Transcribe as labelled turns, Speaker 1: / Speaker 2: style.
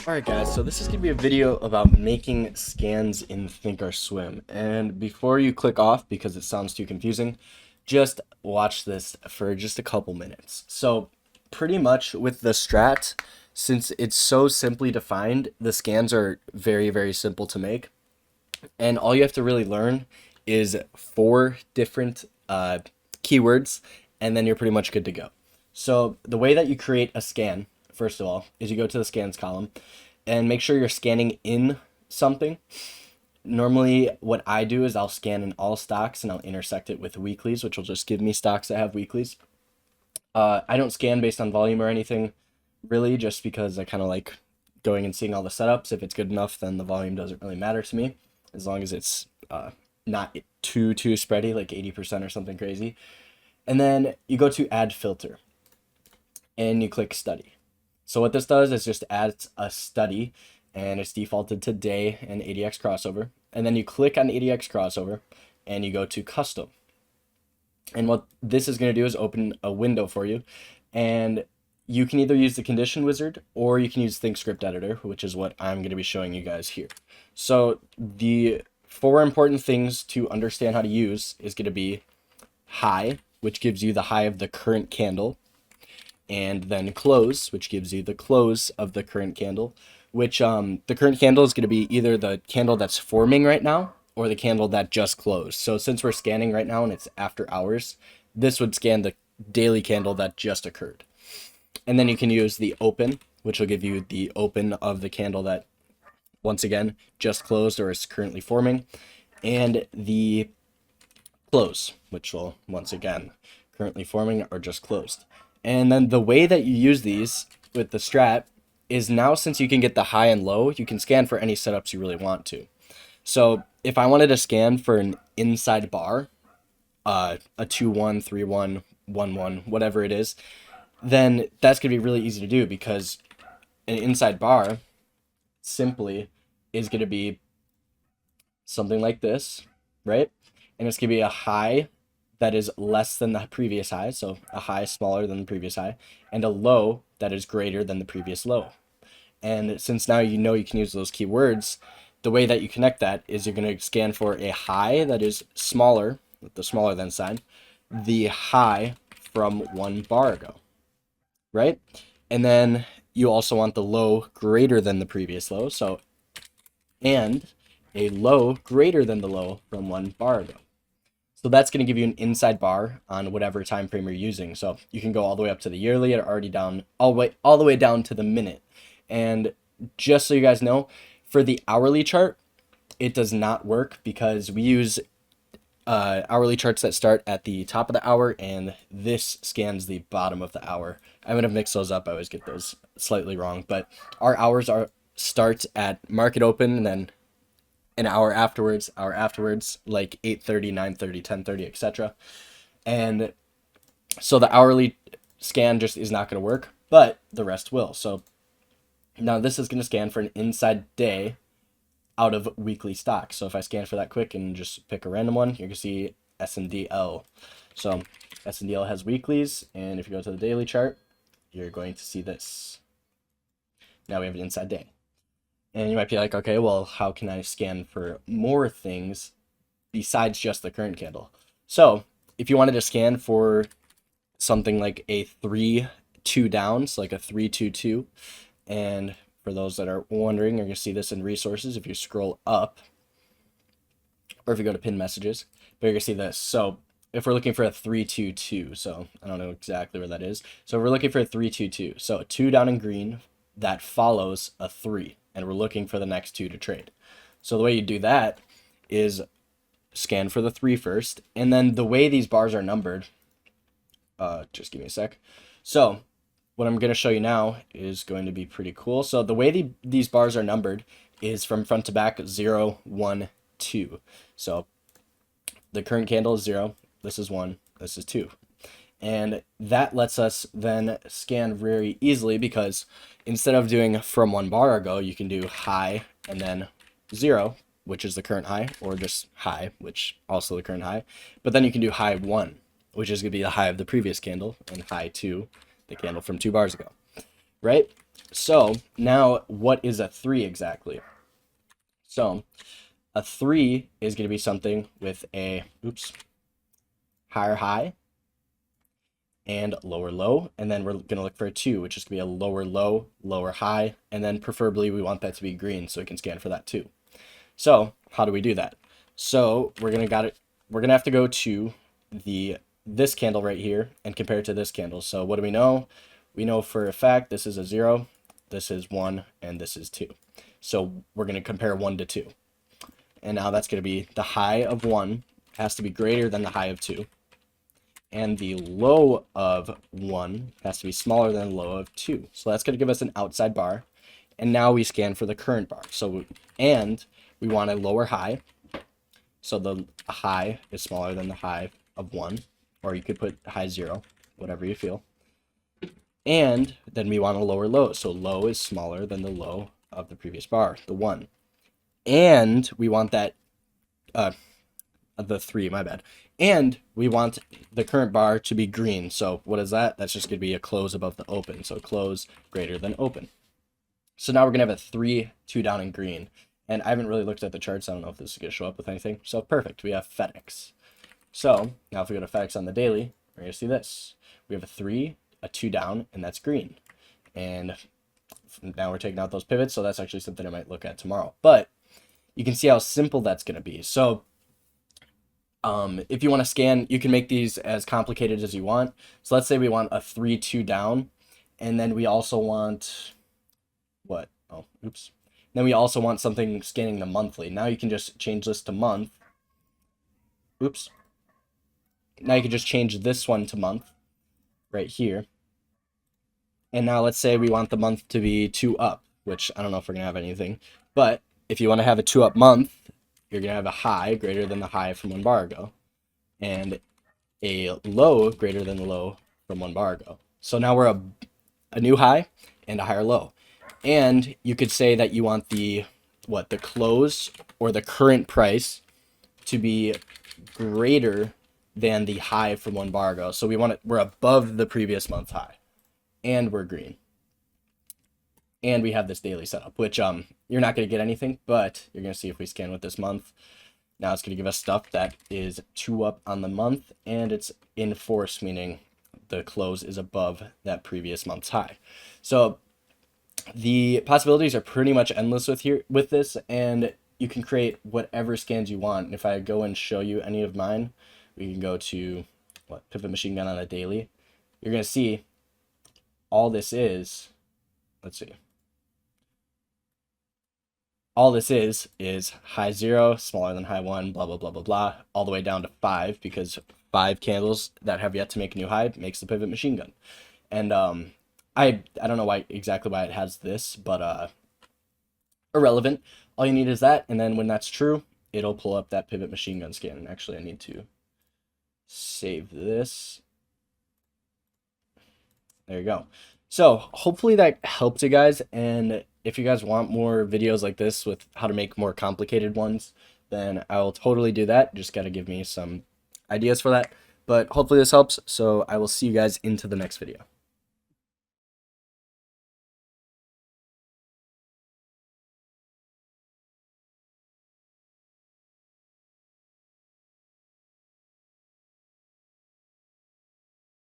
Speaker 1: Alright guys, so this is going to be a video about making scans in Thinkorswim. And before you click off, because it sounds too confusing, just watch this for just a couple minutes. So pretty much with the Strat, since it's so simply defined, the scans are very, very simple to make. And all you have to really learn is 4 different keywords, and then you're pretty much good to go. So the way that you create a scan, first of all, is you go to the scans column and make sure you're scanning in something. Normally what I do is I'll scan in all stocks and I'll intersect it with weeklies, which will just give me stocks that have weeklies. I don't scan based on volume or anything really, just because I kind of like going and seeing all the setups. If it's good enough, then the volume doesn't really matter to me, as long as it's not too spready, like 80% or something crazy. And then you go to add filter and you click study. So what this does is just adds a study, and it's defaulted to day and ADX crossover. And then you click on ADX crossover and you go to custom. And what this is going to do is open a window for you, and you can either use the condition wizard or you can use ThinkScript editor, which is what I'm going to be showing you guys here. So the 4 important things to understand how to use is going to be high, which gives you the high of the current candle, and then close, which gives you the close of the current candle, which the current candle is going to be either the candle that's forming right now or the candle that just closed. So since we're scanning right now and it's after hours, this would scan the daily candle that just occurred. And then you can use the open, which will give you the open of the candle that, once again, just closed or is currently forming, and the close, which will, once again, currently forming or just closed. And then the way that you use these with the Strat is, now since you can get the high and low, you can scan for any setups you really want to. So if I wanted to scan for an inside bar, a 2-1, 3-1, 1-1, whatever it is, then that's going to be really easy to do, because an inside bar simply is going to be something like this, right? And it's going to be a high that is less than the previous high, so a high smaller than the previous high, and a low that is greater than the previous low. And since now you know you can use those keywords, the way that you connect that is you're going to scan for a high that is smaller, with the smaller than sign, the high from 1 bar ago, right? And then you also want the low greater than the previous low, so, and a low greater than the low from 1 bar ago. So that's going to give you an inside bar on whatever time frame you're using. So you can go all the way up to the yearly, or already down all the way down to the minute. And just so you guys know, for the hourly chart, it does not work, because we use hourly charts that start at the top of the hour, and this scans the bottom of the hour. I'm going to mix those up. I always get those slightly wrong, but our hours start at market open, and then an hour afterwards, like 8:30, 9:30, 10:30, etc. And so the hourly scan just is not going to work, but the rest will. So now this is going to scan for an inside day out of weekly stocks. So if I scan for that quick and just pick a random one, you're going to see S&DL. So S&DL has weeklies, and if you go to the daily chart, you're going to see this. Now we have an inside day. And you might be like, okay, well, how can I scan for more things besides just the current candle? So if you wanted to scan for something like a 3-2 down, so like a 3-2-2, and for those that are wondering, you're going to see this in resources if you scroll up, or if you go to pin messages, but you're going to see this. So if we're looking for a 3-2-2, so I don't know exactly where that is. So we're looking for a 3-2-2. So a 2 down in green that follows a 3. And we're looking for the next 2 to trade. So the way you do that is scan for the 3 first, and then the way these bars are numbered, just give me a sec. So what I'm going to show you now is going to be pretty cool. So the way these bars are numbered is from front to back, 0, 1, 2. So the current candle is 0, this is 1, this is 2. And that lets us then scan very easily, because instead of doing from 1 bar ago, you can do high and then 0, which is the current high, or just high, which also the current high. But then you can do high 1, which is going to be the high of the previous candle, and high 2, the candle from 2 bars ago, right? So now what is a 3 exactly? So a 3 is going to be something with a, higher high and lower low, and then we're going to look for a 2, which is going to be a lower low, lower high, and then preferably we want that to be green so we can scan for that too. So how do we do that? So we're gonna have to go to this candle right here and compare it to this candle. So what do we know? We know for a fact this is a 0, this is 1, and this is 2. So we're gonna compare 1 to 2. And now that's gonna be the high of 1 has to be greater than the high of 2. And the low of 1 has to be smaller than the low of 2. So that's gonna give us an outside bar. And now we scan for the current bar. And we want a lower high. So the high is smaller than the high of 1, or you could put high 0, whatever you feel. And then we want a lower low. So low is smaller than the low of the previous bar, the 1. And we want that, the 3, my bad. And we want the current bar to be green. So what is that? That's just going to be a close above the open. So close greater than open. So now we're going to have a 3, 2 down in green. And I haven't really looked at the charts. I don't know if this is going to show up with anything. So perfect. We have FedEx. So now if we go to FedEx on the daily, we're going to see this. We have a 3, a 2 down, and that's green. And now we're taking out those pivots. So that's actually something I might look at tomorrow. But you can see how simple that's going to be. So if you want to scan, you can make these as complicated as you want. So let's say we want a 3, 2 down. And then we also want what? Oh, oops. Then we also want something scanning the monthly. Now you can just change this to month. Oops. Now you can just change this one to month right here. And now let's say we want the month to be 2 up, which I don't know if we're going to have anything. But if you want to have a 2 up month, you're going to have a high greater than the high from 1 bar ago. And a low greater than the low from 1 bar ago. So now we're a new high and a higher low. And you could say that you want the close or the current price to be greater than the high from 1 bar ago. So we're above the previous month high, and we're green. And we have this daily setup, which you're not going to get anything, but you're going to see if we scan with this month. Now it's going to give us stuff that is 2 up on the month, and it's in force, meaning the close is above that previous month's high. So the possibilities are pretty much endless with this, and you can create whatever scans you want. And if I go and show you any of mine, we can go to pivot machine gun on a daily. You're going to see all this is, let's see. All this is high 0, smaller than high 1, blah, blah, blah, blah, blah, all the way down to 5, because 5 candles that have yet to make a new high makes the pivot machine gun. And I don't know exactly why it has this, but irrelevant. All you need is that, and then when that's true, it'll pull up that pivot machine gun scan. And actually, I need to save this. There you go. So hopefully that helped you guys, and if you guys want more videos like this with how to make more complicated ones, then I'll totally do that. Just got to give me some ideas for that. But hopefully this helps, so I will see you guys into the next video.